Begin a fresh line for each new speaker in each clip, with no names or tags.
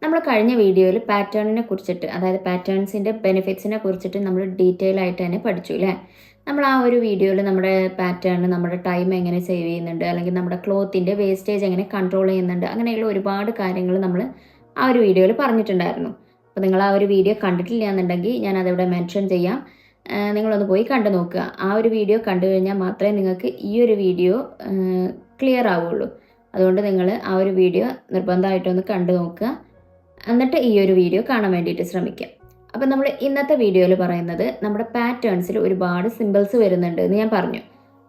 നമ്മൾ കഴിഞ്ഞ വീഡിയോയിൽ പാറ്റേണിനെ കുറിച്ചിട്ട്, അതായത് പാറ്റേൺസിൻ്റെ ബെനിഫിറ്റ്സിനെ കുറിച്ചിട്ട് നമ്മൾ ഡീറ്റെയിൽ ആയിട്ട് തന്നെ പഠിച്ചു അല്ലേ. നമ്മൾ ആ ഒരു വീഡിയോയിൽ നമ്മുടെ പാറ്റേൺ, നമ്മുടെ ടൈം എങ്ങനെ സേവ് ചെയ്യുന്നുണ്ട്, അല്ലെങ്കിൽ നമ്മുടെ ക്ലോത്തിൻ്റെ വേസ്റ്റേജ് എങ്ങനെ കൺട്രോൾ ചെയ്യുന്നുണ്ട്, അങ്ങനെയുള്ള ഒരുപാട് കാര്യങ്ങൾ നമ്മൾ ആ ഒരു വീഡിയോയിൽ പറഞ്ഞിട്ടുണ്ടായിരുന്നു. അപ്പോൾ നിങ്ങൾ ആ ഒരു വീഡിയോ കണ്ടിട്ടില്ല എന്നുണ്ടെങ്കിൽ ഞാൻ അതവിടെ മെൻഷൻ ചെയ്യാം. നിങ്ങളൊന്ന് പോയി കണ്ടു നോക്കുക. ആ ഒരു വീഡിയോ കണ്ടു കഴിഞ്ഞാൽ മാത്രമേ നിങ്ങൾക്ക് ഈ ഒരു വീഡിയോ ക്ലിയർ ആവുള്ളൂ. അതുകൊണ്ട് നിങ്ങൾ ആ ഒരു വീഡിയോ നിർബന്ധമായിട്ടൊന്ന് കണ്ടു നോക്കുക. എന്നിട്ട് ഈ ഒരു വീഡിയോ കാണാൻ വേണ്ടിയിട്ട് ശ്രമിക്കാം. അപ്പോൾ നമ്മൾ ഇന്നത്തെ വീഡിയോയിൽ പറയുന്നത് നമ്മുടെ പാറ്റേൺസിൽ ഒരുപാട് സിമ്പിൾസ് വരുന്നുണ്ട് എന്ന് ഞാൻ പറഞ്ഞു.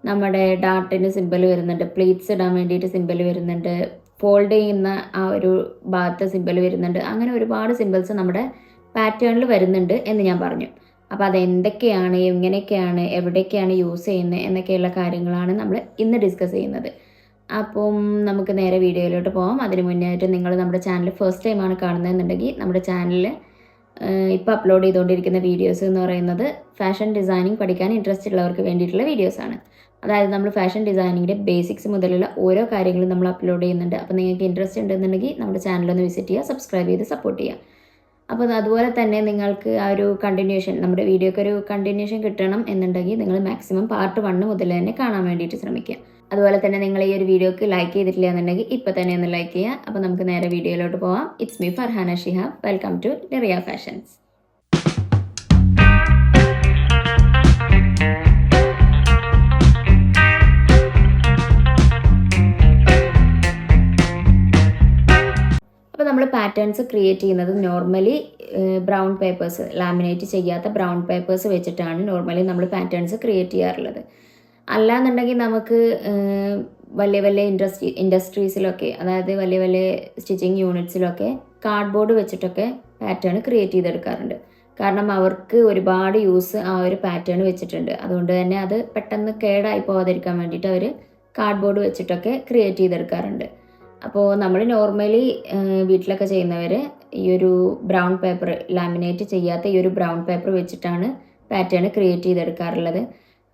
നമ്മുടെ ഡാർട്ടിന് സിമ്പിൾ വരുന്നുണ്ട്, പ്ലീറ്റ്സ് ഇടാൻ വേണ്ടിയിട്ട് സിമ്പിൾ വരുന്നുണ്ട്, ഫോൾഡ് ചെയ്യുന്ന ആ ഒരു ഭാഗത്ത് സിമ്പിൾ വരുന്നുണ്ട്. അങ്ങനെ ഒരുപാട് സിമ്പിൾസ് നമ്മുടെ പാറ്റേണിൽ വരുന്നുണ്ട് എന്ന് ഞാൻ പറഞ്ഞു. അപ്പോൾ അതെന്തൊക്കെയാണ്, എങ്ങനെയൊക്കെയാണ്, എവിടെയൊക്കെയാണ് യൂസ് ചെയ്യുന്നത് എന്നൊക്കെയുള്ള കാര്യങ്ങളാണ് നമ്മൾ ഇന്ന് ഡിസ്കസ് ചെയ്യുന്നത്. അപ്പം നമുക്ക് നേരെ വീഡിയോയിലോട്ട് പോകാം. അതിന് മുന്നേ ആയിട്ട് നിങ്ങൾ നമ്മുടെ ചാനൽ ഫസ്റ്റ് ടൈമാണ് കാണുന്നതെന്നുണ്ടെങ്കിൽ നമ്മുടെ ചാനലിൽ ഇപ്പോൾ അപ്ലോഡ് ചെയ്തുകൊണ്ടിരിക്കുന്ന വീഡിയോസ് എന്ന് പറയുന്നത് ഫാഷൻ ഡിസൈനിങ് പഠിക്കാൻ ഇൻട്രസ്റ്റ് ഉള്ളവർക്ക് വേണ്ടിയിട്ടുള്ള വീഡിയോസാണ്. അതായത് നമ്മൾ ഫാഷൻ ഡിസൈനിങ്ങിൻ്റെ ബേസിക്സ് മുതലുള്ള ഓരോ കാര്യങ്ങളും നമ്മൾ അപ്ലോഡ് ചെയ്യുന്നുണ്ട്. അപ്പോൾ നിങ്ങൾക്ക് ഇൻട്രസ്റ്റ് ഉണ്ടെന്നുണ്ടെങ്കിൽ നമ്മുടെ ചാനലൊന്ന് വിസിറ്റ് ചെയ്യുക, സബ്സ്ക്രൈബ് ചെയ്ത് സപ്പോർട്ട് ചെയ്യുക. അപ്പോൾ അതുപോലെ തന്നെ നിങ്ങൾക്ക് ആ ഒരു കണ്ടിന്യൂഷൻ, നമ്മുടെ വീഡിയോക്ക് ഒരു കണ്ടിന്യൂഷൻ കിട്ടണം എന്നുണ്ടെങ്കിൽ നിങ്ങൾ മാക്സിമം പാർട്ട് 1 മുതൽ തന്നെ കാണാൻ വേണ്ടിയിട്ട് ശ്രമിക്കുക. അതുപോലെ തന്നെ നിങ്ങൾ ഈ ഒരു വീഡിയോക്ക് ലൈക്ക് ചെയ്തിട്ടില്ല എന്നുണ്ടെങ്കിൽ ഇപ്പോൾ തന്നെ ഒന്ന് ലൈക്ക് ചെയ്യുക. അപ്പോൾ നമുക്ക് നേരെ വീഡിയോയിലോട്ട് പോവാം. It's me Farhana Shihab. Welcome to Neriya fashions. അപ്പോൾ നമ്മൾ പാറ്റേൺസ് ക്രിയേറ്റ് ചെയ്യുന്നത് നോർമലി ബ്രൗൺ പേപ്പേഴ്സ്, ലാമിനേറ്റ് ചെയ്യാത്ത ബ്രൗൺ പേപ്പേഴ്സ് വെച്ചിട്ടാണ് നോർമലി നമ്മൾ പാറ്റേൺസ് ക്രിയേറ്റ് ചെയ്യാറുള്ളത്. അല്ലാന്നുണ്ടെങ്കിൽ നമുക്ക് വലിയ വലിയ ഇൻഡസ്ട്രീസിലൊക്കെ, അതായത് വലിയ വലിയ സ്റ്റിച്ചിങ് യൂണിറ്റ്സിലൊക്കെ കാർഡ്ബോർഡ് വെച്ചിട്ടൊക്കെ പാറ്റേൺ ക്രിയേറ്റ് ചെയ്തെടുക്കാറുണ്ട്. കാരണം അവർക്ക് ഒരുപാട് യൂസ് ആ ഒരു പാറ്റേൺ വെച്ചിട്ടുണ്ട്. അതുകൊണ്ട് തന്നെ അത് പെട്ടെന്ന് കേടായി പോകാതിരിക്കാൻ വേണ്ടിയിട്ട് അവർ കാർഡ്ബോർഡ് വെച്ചിട്ടൊക്കെ ക്രിയേറ്റ് ചെയ്തെടുക്കാറുണ്ട്. അപ്പോൾ നമ്മൾ നോർമലി വീട്ടിലൊക്കെ ചെയ്യുന്നവർ ഈ ഒരു ബ്രൗൺ പേപ്പർ, ലാമിനേറ്റ് ചെയ്യാത്ത ഈ ഒരു ബ്രൗൺ പേപ്പർ വെച്ചിട്ടാണ് പാറ്റേൺ ക്രിയേറ്റ് ചെയ്തെടുക്കാറുള്ളത്.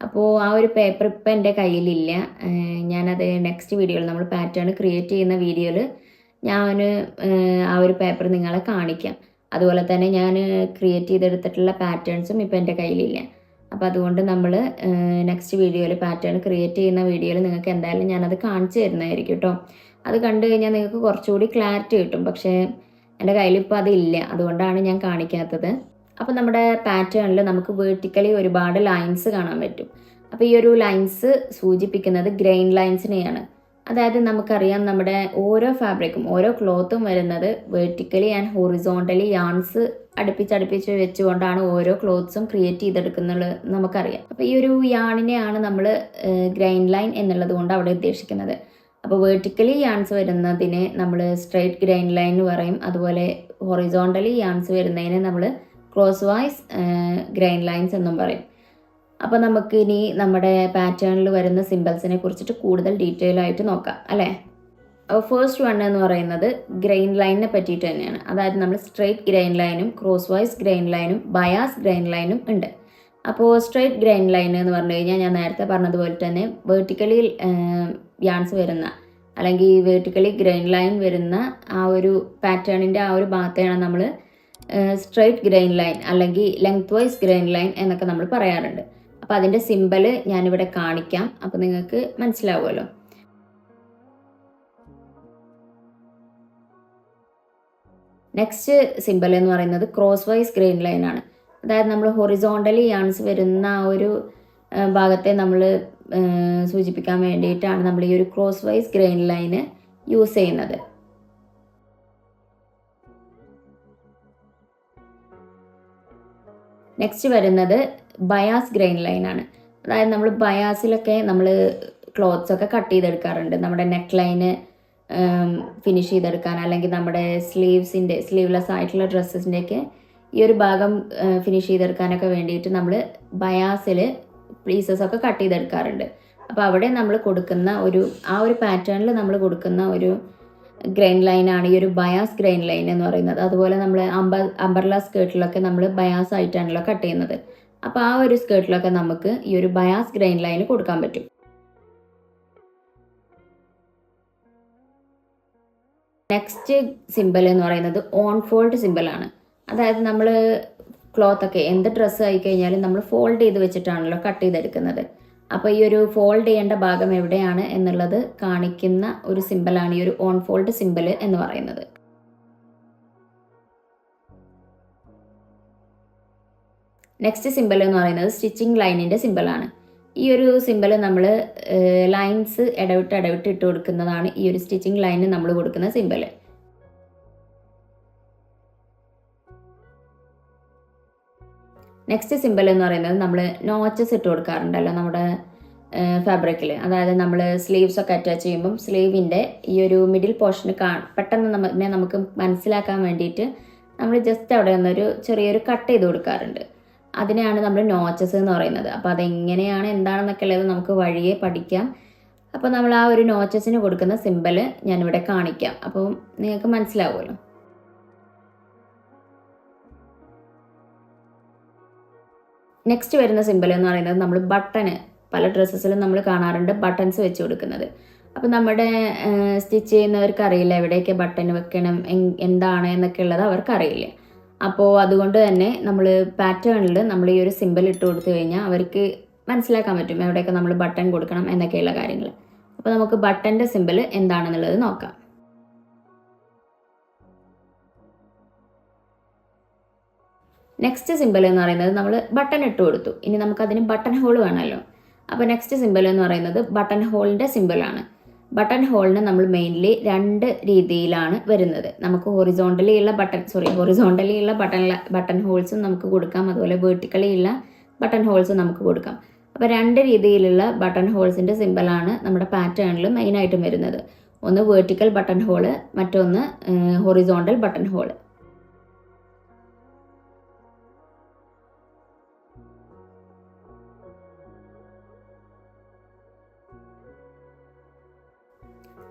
അപ്പോൾ ആ ഒരു പേപ്പർ ഇപ്പം എൻ്റെ കയ്യിലില്ല. ഞാനത് നെക്സ്റ്റ് വീഡിയോയിൽ, നമ്മൾ പാറ്റേൺ ക്രിയേറ്റ് ചെയ്യുന്ന വീഡിയോയിൽ ഞാൻ ആ ഒരു പേപ്പർ നിങ്ങളെ കാണിക്കാം. അതുപോലെ തന്നെ ഞാൻ ക്രിയേറ്റ് ചെയ്തെടുത്തിട്ടുള്ള പാറ്റേൺസും ഇപ്പം എൻ്റെ കയ്യിലില്ല. അപ്പോൾ അതുകൊണ്ട് നമ്മൾ നെക്സ്റ്റ് വീഡിയോയിൽ, പാറ്റേൺ ക്രിയേറ്റ് ചെയ്യുന്ന വീഡിയോയിൽ നിങ്ങൾക്ക് എന്തായാലും ഞാനത് കാണിച്ചു തരുന്നതായിരിക്കും കേട്ടോ. അത് കണ്ടു കഴിഞ്ഞാൽ നിങ്ങൾക്ക് കുറച്ചുകൂടി ക്ലാരിറ്റി കിട്ടും. പക്ഷേ എൻ്റെ കയ്യിലിപ്പോൾ അതില്ല, അതുകൊണ്ടാണ് ഞാൻ കാണിക്കാത്തത്. അപ്പോൾ നമ്മുടെ പാറ്റേണിൽ നമുക്ക് വേർട്ടിക്കലി ഒരുപാട് ലൈൻസ് കാണാൻ പറ്റും. അപ്പോൾ ഈ ഒരു ലൈൻസ് സൂചിപ്പിക്കുന്നത് ഗ്രെയിൻ ലൈൻസിനെയാണ്. അതായത് നമുക്കറിയാം നമ്മുടെ ഓരോ ഫാബ്രിക്കും, ഓരോ ക്ലോത്തും വരുന്നത് വേർട്ടിക്കലി ആൻഡ് ഹൊറിസോണ്ടലി യാൺസ് അടുപ്പിച്ചടുപ്പിച്ച് വെച്ചുകൊണ്ടാണ് ഓരോ ക്ലോത്ത്സും ക്രിയേറ്റ് ചെയ്തെടുക്കുന്നത് നമുക്കറിയാം. അപ്പോൾ ഈ ഒരു യാണിനെയാണ് നമ്മൾ ഗ്രെയിൻ ലൈൻ എന്നുള്ളത് കൊണ്ട് അവിടെ ഉദ്ദേശിക്കുന്നത്. അപ്പോൾ വേർട്ടിക്കലി യാൺസ് വരുന്നതിനെ നമ്മൾ സ്ട്രെയിറ്റ് ഗ്രെയിൻ ലൈൻ എന്ന് പറയും. അതുപോലെ ഹൊറിസോണ്ടലി യാൺസ് വരുന്നതിനെ നമ്മൾ ക്രോസ് വൈസ് ഗ്രെയിൻ ലൈൻസ് എന്നും പറയും. അപ്പോൾ നമുക്ക് ഇനി നമ്മുടെ പാറ്റേണിൽ വരുന്ന സിമ്പിൾസിനെ കുറിച്ചിട്ട് കൂടുതൽ ഡീറ്റെയിൽ ആയിട്ട് നോക്കാം അല്ലേ. അപ്പോൾ ഫസ്റ്റ് വൺ എന്ന് പറയുന്നത് ഗ്രെയിൻ ലൈനിനെ പറ്റിയിട്ട് തന്നെയാണ്. അതായത് നമ്മൾ സ്ട്രെയിറ്റ് ഗ്രെയിൻ ലൈനും ക്രോസ് വൈസ് ഗ്രെയിൻ ലൈനും ബയാസ് ഗ്രെയിൻ ലൈനും ഉണ്ട്. അപ്പോൾ സ്ട്രെയിറ്റ് ഗ്രെയിൻ ലൈൻ എന്ന് പറഞ്ഞു കഴിഞ്ഞാൽ ഞാൻ നേരത്തെ പറഞ്ഞതുപോലെ തന്നെ വേർട്ടിക്കലി യാൺസ് വരുന്ന, അല്ലെങ്കിൽ വേർട്ടിക്കലി ഗ്രെയിൻ ലൈൻ വരുന്ന ആ ഒരു പാറ്റേണിൻ്റെ ആ ഒരു ഭാഗത്തെയാണ് നമ്മൾ സ്ട്രെയിറ്റ് ഗ്രെയിൻ ലൈൻ അല്ലെങ്കിൽ ലെങ്ത് വൈസ് ഗ്രെയിൻ ലൈൻ എന്നൊക്കെ നമ്മൾ പറയാറുണ്ട്. അപ്പോൾ അതിൻ്റെ സിമ്പൽ ഞാനിവിടെ കാണിക്കാം, അപ്പോൾ നിങ്ങൾക്ക് മനസ്സിലാവുമല്ലോ. നെക്സ്റ്റ് സിമ്പൽ എന്ന് പറയുന്നത് ക്രോസ് വൈസ് ഗ്രെയിൻ ലൈൻ ആണ്. അതായത് നമ്മൾ ഹൊറിസോണ്ടലി യാൺസ് വരുന്ന ആ ഒരു ഭാഗത്തെ നമ്മൾ സൂചിപ്പിക്കാൻ വേണ്ടിയിട്ടാണ് നമ്മൾ ഈ ഒരു crosswise grain line use ചെയ്യുന്നത്. നെക്സ്റ്റ് വരുന്നത് ബയാസ് ഗ്രെയിൻ ലൈനാണ്. അതായത് നമ്മൾ ബയാസിലൊക്കെ നമ്മൾ ക്ലോത്ത്സ് ഒക്കെ കട്ട് ചെയ്തെടുക്കാറുണ്ട്. നമ്മുടെ നെക്ക് ലൈന് ഫിനിഷ് ചെയ്തെടുക്കാൻ, അല്ലെങ്കിൽ നമ്മുടെ സ്ലീവ്ലെസ് ആയിട്ടുള്ള ഡ്രസ്സസിൻ്റെയൊക്കെ ഈ ഒരു ഭാഗം ഫിനിഷ് ചെയ്തെടുക്കാനൊക്കെ വേണ്ടിയിട്ട് നമ്മൾ ബയാസിൽ പീസസ് ഒക്കെ കട്ട് ചെയ്തെടുക്കാറുണ്ട്. അപ്പോൾ അവിടെ നമ്മൾ കൊടുക്കുന്ന ആ ഒരു പാറ്റേണിൽ നമ്മൾ കൊടുക്കുന്ന ഒരു ഗ്രെയിൻ ലൈനാണ് ഈ ഒരു ബയാസ് ഗ്രെയിൻ ലൈൻ എന്ന് പറയുന്നത്. അതുപോലെ നമ്മൾ അംബർല സ്കേർട്ടിലൊക്കെ നമ്മൾ ബയാസ് ആയിട്ടാണല്ലോ കട്ട് ചെയ്യുന്നത്. അപ്പോൾ ആ ഒരു സ്കേർട്ടിലൊക്കെ നമുക്ക് ഈ ഒരു ബയാസ് ഗ്രെയിൻ ലൈൻ കൊടുക്കാൻ പറ്റും. നെക്സ്റ്റ് സിമ്പിൾ എന്ന് പറയുന്നത് ഓൺ ഫോൾഡ് സിമ്പിളാണ്. അതായത് നമ്മൾ ക്ലോത്തൊക്കെ എന്ത് ഡ്രസ്സ് ആയി കഴിഞ്ഞാലും നമ്മൾ ഫോൾഡ് ചെയ്ത് വെച്ചിട്ടാണല്ലോ കട്ട് ചെയ്തെടുക്കുന്നത്. അപ്പോൾ ഈ ഒരു ഫോൾഡ് ചെയ്യേണ്ട ഭാഗം എവിടെയാണ് എന്നുള്ളത് കാണിക്കുന്ന ഒരു സിമ്പിളാണ് ഈ ഒരു ഓൺ ഫോൾഡ് സിമ്പിൾ എന്ന് പറയുന്നത്. നെക്സ്റ്റ് സിമ്പിൾ എന്ന് പറയുന്നത് സ്റ്റിച്ചിങ് ലൈനിൻ്റെ സിമ്പിളാണ്. ഈ ഒരു സിമ്പിൾ നമ്മൾ ലൈൻസ് ഇടവിട്ട് ഇട്ട് കൊടുക്കുന്നതാണ് ഈ ഒരു സ്റ്റിച്ചിങ് ലൈനിന് നമ്മൾ കൊടുക്കുന്ന സിമ്പിൾ. നെക്സ്റ്റ് സിമ്പിൾ എന്ന് പറയുന്നത് നമ്മൾ നോച്ചസ് ഇട്ട് കൊടുക്കാറുണ്ടല്ലോ നമ്മുടെ ഫാബ്രിക്കിൽ. അതായത് നമ്മൾ സ്ലീവ്സ് ഒക്കെ അറ്റാച്ച് ചെയ്യുമ്പം സ്ലീവിൻ്റെ ഈ ഒരു മിഡിൽ പോർഷന് പെട്ടെന്ന് നമുക്ക് മനസ്സിലാക്കാൻ വേണ്ടിയിട്ട് നമ്മൾ ജസ്റ്റ് അവിടെ നിന്നൊരു ചെറിയൊരു കട്ട് ചെയ്ത് കൊടുക്കാറുണ്ട്. അതിനെയാണ് നമ്മൾ നോച്ചസ് എന്ന് പറയുന്നത്. അപ്പോൾ അതെങ്ങനെയാണ് എന്താണെന്നൊക്കെ ഉള്ളത് നമുക്ക് വഴിയെ പഠിക്കാം. അപ്പോൾ നമ്മൾ ആ ഒരു നോച്ചസിന് കൊടുക്കുന്ന സിമ്പിൾ ഞാനിവിടെ കാണിക്കാം, അപ്പോൾ നിങ്ങൾക്ക് മനസ്സിലാവുമല്ലോ. നെക്സ്റ്റ് വരുന്ന സിമ്പിൾ എന്ന് പറയുന്നത് നമ്മൾ ബട്ടണ് പല ഡ്രസ്സസിലും നമ്മൾ കാണാറുണ്ട് ബട്ടൺസ് വെച്ച് കൊടുക്കുന്നത്. അപ്പോൾ നമ്മുടെ സ്റ്റിച്ച് ചെയ്യുന്നവർക്ക് അറിയില്ല എവിടെയൊക്കെ ബട്ടൺ വെക്കണം എന്താണ് എന്നൊക്കെ ഉള്ളത് അവർക്കറിയില്ല. അപ്പോൾ അതുകൊണ്ട് തന്നെ നമ്മൾ പാറ്റേണിൽ നമ്മൾ ഈ ഒരു സിമ്പിൾ ഇട്ട് കൊടുത്തു കഴിഞ്ഞാൽ അവർക്ക് മനസ്സിലാക്കാൻ പറ്റും എവിടെയൊക്കെ നമ്മൾ ബട്ടൺ കൊടുക്കണം എന്നൊക്കെയുള്ള കാര്യങ്ങൾ. അപ്പോൾ നമുക്ക് ബട്ടൻ്റെ സിമ്പിൾ എന്താണെന്നുള്ളത് നോക്കാം. നെക്സ്റ്റ് സിമ്പിൾ എന്ന് പറയുന്നത് നമ്മൾ ബട്ടൺ ഇട്ട് കൊടുത്തു, ഇനി നമുക്കതിന് ബട്ടൺ ഹോൾ വേണമല്ലോ. അപ്പോൾ നെക്സ്റ്റ് സിമ്പിൾ എന്ന് പറയുന്നത് ബട്ടൺ ഹോളിൻ്റെ സിമ്പിളാണ്. ബട്ടൺ ഹോളിന് നമ്മൾ മെയിൻലി 2 രീതിയിലാണ് വരുന്നത്. നമുക്ക് ഹൊറിസോണ്ടലി ഉള്ള ബട്ടൺ ഹോൾസും നമുക്ക് കൊടുക്കാം, അതുപോലെ വേർട്ടിക്കലി ഉള്ള ബട്ടൺ ഹോൾസും നമുക്ക് കൊടുക്കാം. അപ്പോൾ 2 രീതിയിലുള്ള ബട്ടൺ ഹോൾസിൻ്റെ സിമ്പിളാണ് നമ്മുടെ പാറ്റേണിൽ മെയിനായിട്ടും വരുന്നത്. ഒന്ന് വേർട്ടിക്കൽ ബട്ടൺ ഹോള്, മറ്റൊന്ന് horizontal button hall.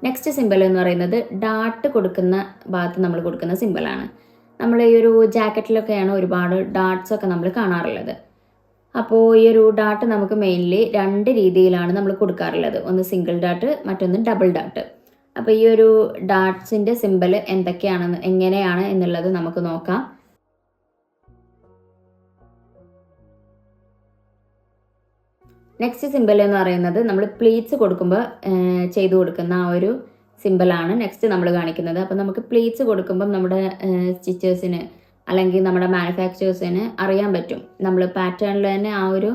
Next simple എന്ന് പറയുന്നത് ഡാട്ട് കൊടുക്കുന്ന ഭാഗത്ത് നമ്മൾ കൊടുക്കുന്ന സിമ്പിളാണ്. നമ്മൾ ഈ ഒരു ജാക്കറ്റിലൊക്കെയാണ് ഒരുപാട് ഡാട്ട്സ് ഒക്കെ നമ്മൾ കാണാറുള്ളത്. അപ്പോൾ ഈ ഒരു ഡാട്ട് നമുക്ക് മെയിൻലി 2 രീതിയിലാണ് നമ്മൾ കൊടുക്കാറുള്ളത്. ഒന്ന് സിംഗിൾ ഡാട്ട്, മറ്റൊന്ന് ഡബിൾ ഡാട്ട്. അപ്പോൾ ഈ ഒരു ഡാട്ട്സിൻ്റെ സിമ്പിൾ എങ്ങനെയാണ് എന്നുള്ളത് നമുക്ക് നോക്കാം. നെക്സ്റ്റ് സിമ്പിൾ എന്ന് പറയുന്നത് നമ്മൾ പ്ലീറ്റ്സ് കൊടുക്കുമ്പോൾ ചെയ്തു കൊടുക്കുന്ന ആ ഒരു സിമ്പിളാണ് നെക്സ്റ്റ് നമ്മൾ കാണിക്കുന്നത്. അപ്പോൾ നമുക്ക് പ്ലീറ്റ്സ് കൊടുക്കുമ്പം നമ്മുടെ സ്റ്റിച്ചേഴ്സിന് അല്ലെങ്കിൽ നമ്മുടെ മാനുഫാക്ചേഴ്സിന് അറിയാൻ പറ്റും. നമ്മൾ പാറ്റേണിൽ തന്നെ ആ ഒരു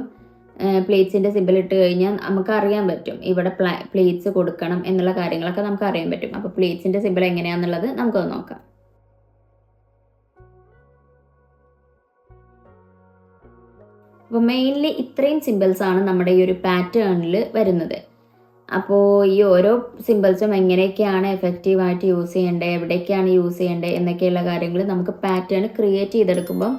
പ്ലീറ്റ്സിൻ്റെ സിമ്പിൾ ഇട്ട് കഴിഞ്ഞാൽ നമുക്ക് അറിയാൻ പറ്റും ഇവിടെ പ്ലീറ്റ്സ് കൊടുക്കണം എന്നുള്ള കാര്യങ്ങളൊക്കെ നമുക്ക് അറിയാൻ പറ്റും. അപ്പോൾ പ്ലീറ്റ്സിൻ്റെ സിമ്പിൾ എങ്ങനെയാണെന്നുള്ളത് നമുക്കൊന്ന് നോക്കാം. അപ്പോൾ മെയിൻലി ഇത്രയും സിമ്പിൾസാണ് നമ്മുടെ ഈ ഒരു പാറ്റേണിൽ വരുന്നത്. അപ്പോൾ ഈ ഓരോ സിമ്പിൾസും എങ്ങനെയൊക്കെയാണ് എഫക്റ്റീവായിട്ട് യൂസ് ചെയ്യേണ്ടത്, എവിടേക്കാണ് യൂസ് ചെയ്യേണ്ടത് എന്നൊക്കെയുള്ള കാര്യങ്ങൾ നമുക്ക് പാറ്റേൺ ക്രിയേറ്റ് ചെയ്തെടുക്കുമ്പം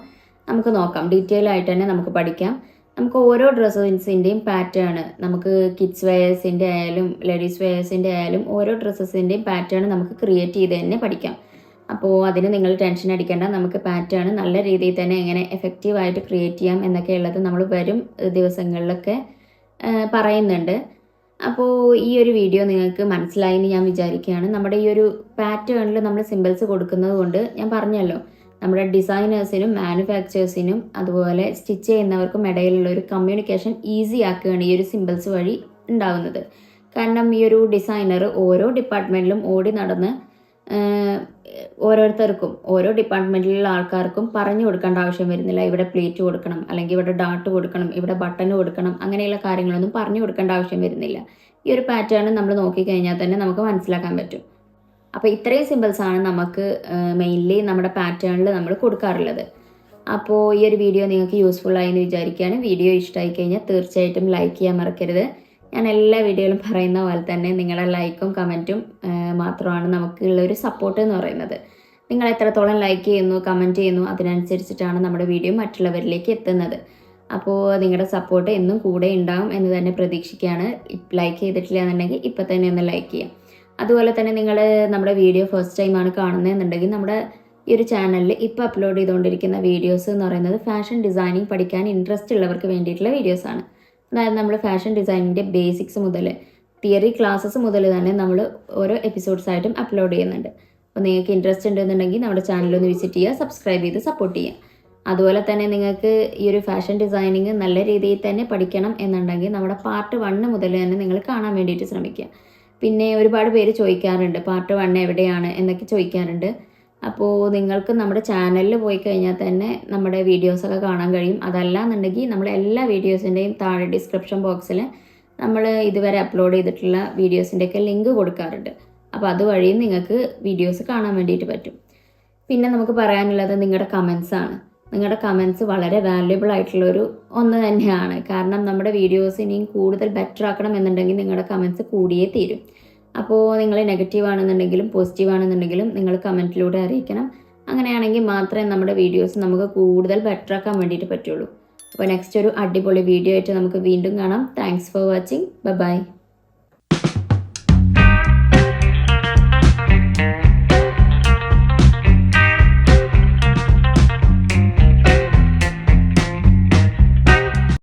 നമുക്ക് നോക്കാം. ഡീറ്റെയിൽ ആയിട്ട് തന്നെ നമുക്ക് പഠിക്കാം. നമുക്ക് ഓരോ ഡ്രസ്സിൻ്റെയും പാറ്റേൺ, നമുക്ക് കിഡ്സ് വെയേഴ്സിൻ്റെ ആയാലും ലേഡീസ് വെയേഴ്സിൻ്റെ ആയാലും ഓരോ ഡ്രസ്സസിൻ്റെയും പാറ്റേൺ നമുക്ക് ക്രിയേറ്റ് ചെയ്ത് തന്നെ പഠിക്കാം. അപ്പോൾ അതിന് നിങ്ങൾ ടെൻഷൻ അടിക്കേണ്ട. നമുക്ക് പാറ്റേൺ നല്ല രീതിയിൽ തന്നെ എങ്ങനെ എഫക്റ്റീവായിട്ട് ക്രിയേറ്റ് ചെയ്യാം എന്നൊക്കെയുള്ളത് നമ്മൾ വരും ദിവസങ്ങളിലൊക്കെ പറയുന്നുണ്ട്. അപ്പോൾ ഈ ഒരു വീഡിയോ നിങ്ങൾക്ക് മനസ്സിലായി എന്ന് ഞാൻ വിചാരിക്കുകയാണ്. നമ്മുടെ ഈ ഒരു പാറ്റേണിൽ നമ്മൾ സിമ്പിൾസ് കൊടുക്കുന്നത് കൊണ്ട് ഞാൻ പറഞ്ഞല്ലോ, നമ്മുടെ ഡിസൈനേഴ്സിനും മാനുഫാക്ചേഴ്സിനും അതുപോലെ സ്റ്റിച്ച് ചെയ്യുന്നവർക്കും ഇടയിലുള്ള ഒരു കമ്മ്യൂണിക്കേഷൻ ഈസി ആക്കുകയാണ് ഈ ഒരു സിമ്പിൾസ് വഴി ഉണ്ടാകുന്നത്. കാരണം ഈ ഒരു ഡിസൈനർ ഓരോ ഡിപ്പാർട്ട്മെൻറ്റിലും ഓടി നടന്ന് ഓരോരുത്തർക്കും ഓരോ ഡിപ്പാർട്ട്മെൻറ്റിലുള്ള ആൾക്കാർക്കും പറഞ്ഞു കൊടുക്കേണ്ട ആവശ്യം വരുന്നില്ല. ഇവിടെ പ്ലേറ്റ് കൊടുക്കണം, അല്ലെങ്കിൽ ഇവിടെ ഡാട്ട് കൊടുക്കണം, ഇവിടെ ബട്ടൺ കൊടുക്കണം, അങ്ങനെയുള്ള കാര്യങ്ങളൊന്നും പറഞ്ഞു കൊടുക്കേണ്ട ആവശ്യം വരുന്നില്ല. ഈ ഒരു പാറ്റേൺ നമ്മൾ നോക്കിക്കഴിഞ്ഞാൽ തന്നെ നമുക്ക് മനസ്സിലാക്കാൻ പറ്റും. അപ്പോൾ ഇത്രയും സിമ്പിൾസാണ് നമുക്ക് മെയിൻലി നമ്മുടെ പാറ്റേണിൽ നമ്മൾ കൊടുക്കാറുള്ളത്. അപ്പോൾ ഈ ഒരു വീഡിയോ നിങ്ങൾക്ക് യൂസ്ഫുള്ളായി എന്ന് വിചാരിക്കുകയാണ്. വീഡിയോ ഇഷ്ടമായി കഴിഞ്ഞാൽ തീർച്ചയായിട്ടും ലൈക്ക് ചെയ്യാൻ മറക്കരുത്. ഞാൻ എല്ലാ വീഡിയോയിലും പറയുന്ന പോലെ തന്നെ നിങ്ങളുടെ ലൈക്കും കമൻറ്റും മാത്രമാണ് നമുക്കുള്ളൊരു സപ്പോർട്ട് എന്ന് പറയുന്നത്. നിങ്ങൾ എത്രത്തോളം ലൈക്ക് ചെയ്യുന്നു, കമൻറ്റ് ചെയ്യുന്നു, അതിനനുസരിച്ചിട്ടാണ് നമ്മുടെ വീഡിയോ മറ്റുള്ളവരിലേക്ക് എത്തുന്നത്. അപ്പോൾ നിങ്ങളുടെ സപ്പോർട്ട് എന്നും കൂടെ ഉണ്ടാകും എന്ന് തന്നെ പ്രതീക്ഷിക്കുകയാണ്. ലൈക്ക് ചെയ്തിട്ടില്ല എന്നുണ്ടെങ്കിൽ ഇപ്പം തന്നെ ഒന്ന് ലൈക്ക് ചെയ്യാം. അതുപോലെ തന്നെ നിങ്ങൾ നമ്മുടെ വീഡിയോ ഫസ്റ്റ് ടൈമാണ് കാണുന്നതെന്നുണ്ടെങ്കിൽ നമ്മുടെ ഈ ഒരു ചാനലിൽ ഇപ്പോൾ അപ്ലോഡ് ചെയ്തുകൊണ്ടിരിക്കുന്ന വീഡിയോസ് എന്ന് പറയുന്നത് ഫാഷൻ ഡിസൈനിങ് പഠിക്കാൻ ഇൻട്രസ്റ്റ് ഉള്ളവർക്ക് വേണ്ടിയിട്ടുള്ള വീഡിയോസാണ്. അതായത് നമ്മൾ ഫാഷൻ ഡിസൈനിൻ്റെ ബേസിക്സ് മുതൽ തിയറി ക്ലാസ്സസ് മുതൽ തന്നെ നമ്മൾ ഓരോ എപ്പിസോഡ്സായിട്ടും അപ്ലോഡ് ചെയ്യുന്നുണ്ട്. അപ്പോൾ നിങ്ങൾക്ക് ഇൻട്രസ്റ്റ് ഉണ്ടെന്നുണ്ടെങ്കിൽ നമ്മുടെ ചാനലൊന്ന് വിസിറ്റ് ചെയ്യുക, സബ്സ്ക്രൈബ് ചെയ്ത് സപ്പോർട്ട് ചെയ്യുക. അതുപോലെ തന്നെ നിങ്ങൾക്ക് ഈ ഒരു ഫാഷൻ ഡിസൈനിങ് നല്ല രീതിയിൽ തന്നെ പഠിക്കണം എന്നുണ്ടെങ്കിൽ നമ്മുടെ പാർട്ട് 1 മുതൽ തന്നെ നിങ്ങൾ കാണാൻ വേണ്ടിയിട്ട് ശ്രമിക്കുക. പിന്നെ ഒരുപാട് പേര് ചോദിക്കാറുണ്ട് പാർട്ട് 1 എവിടെയാണ് എന്നൊക്കെ ചോദിക്കാറുണ്ട്. അപ്പോൾ നിങ്ങൾക്ക് നമ്മുടെ ചാനലിൽ പോയി കഴിഞ്ഞാൽ തന്നെ നമ്മുടെ വീഡിയോസൊക്കെ കാണാൻ കഴിയും. അതല്ല എന്നുണ്ടെങ്കിൽ നമ്മുടെ എല്ലാ വീഡിയോസിൻ്റെയും താഴെ ഡിസ്ക്രിപ്ഷൻ ബോക്സിൽ നമ്മൾ ഇതുവരെ അപ്ലോഡ് ചെയ്തിട്ടുള്ള വീഡിയോസിൻ്റെയൊക്കെ ലിങ്ക് കൊടുക്കാറുണ്ട്. അപ്പോൾ അതുവഴിയും നിങ്ങൾക്ക് വീഡിയോസ് കാണാൻ വേണ്ടിയിട്ട് പറ്റും. പിന്നെ നമുക്ക് പറയാനുള്ളത് നിങ്ങളുടെ കമൻസാണ്. നിങ്ങളുടെ കമൻസ് വളരെ വാല്യുബിൾ ആയിട്ടുള്ളൊരു ഒന്ന് തന്നെയാണ്. കാരണം നമ്മുടെ വീഡിയോസ് ഇനിയും കൂടുതൽ ബെറ്റർ ആക്കണം എന്നുണ്ടെങ്കിൽ നിങ്ങളുടെ കമൻസ് കൂടിയേ തീരും. അപ്പോൾ നിങ്ങൾ നെഗറ്റീവ് ആണെന്നുണ്ടെങ്കിലും പോസിറ്റീവ് ആണെന്നുണ്ടെങ്കിലും നിങ്ങൾ കമൻറ്റിലൂടെ അറിയിക്കണം. അങ്ങനെയാണെങ്കിൽ മാത്രമേ നമ്മുടെ വീഡിയോസ് നമുക്ക് കൂടുതൽ ബെറ്റർ ആക്കാൻ വേണ്ടിയിട്ട് പറ്റുള്ളൂ. അപ്പോൾ നെക്സ്റ്റ് ഒരു അടിപൊളി വീഡിയോ ആയിട്ട് നമുക്ക് വീണ്ടും കാണാം. Thanks for watching. ബൈ.